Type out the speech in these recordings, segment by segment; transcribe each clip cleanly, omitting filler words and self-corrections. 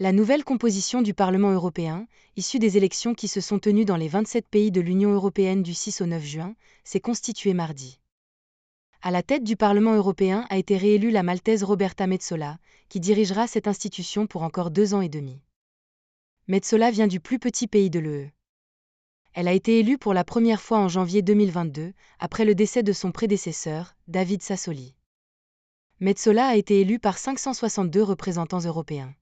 La nouvelle composition du Parlement européen, issue des élections qui se sont tenues dans les 27 pays de l'Union européenne du 6 au 9 juin, s'est constituée mardi. À la tête du Parlement européen a été réélue la Maltaise Roberta Metsola, qui dirigera cette institution pour encore 2 ans et demi. Metsola vient du plus petit pays de l'UE. Elle a été élue pour la première fois en janvier 2022, après le décès de son prédécesseur, David Sassoli. Metsola a été élue par 562 représentants européens.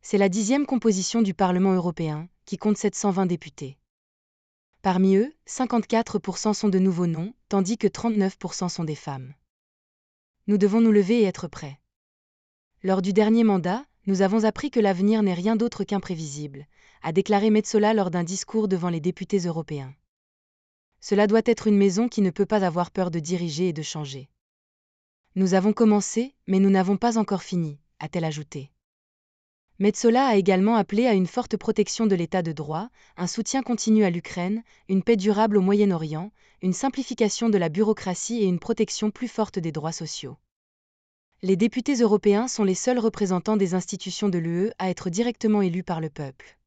C'est la 10e composition du Parlement européen, qui compte 720 députés. Parmi eux, 54% sont de nouveaux noms, tandis que 39% sont des femmes. Nous devons nous lever et être prêts. Lors du dernier mandat, nous avons appris que l'avenir n'est rien d'autre qu'imprévisible, a déclaré Metsola lors d'un discours devant les députés européens. Cela doit être une maison qui ne peut pas avoir peur de diriger et de changer. Nous avons commencé, mais nous n'avons pas encore fini, a-t-elle ajouté. Metsola a également appelé à une forte protection de l'état de droit, un soutien continu à l'Ukraine, une paix durable au Moyen-Orient, une simplification de la bureaucratie et une protection plus forte des droits sociaux. Les députés européens sont les seuls représentants des institutions de l'UE à être directement élus par le peuple.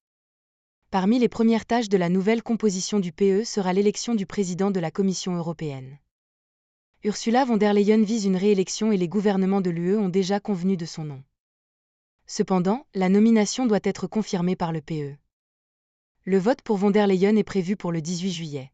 Parmi les premières tâches de la nouvelle composition du PE sera l'élection du président de la Commission européenne. Ursula von der Leyen vise une réélection et les gouvernements de l'UE ont déjà convenu de son nom. Cependant, la nomination doit être confirmée par le PE. Le vote pour von der Leyen est prévu pour le 18 juillet.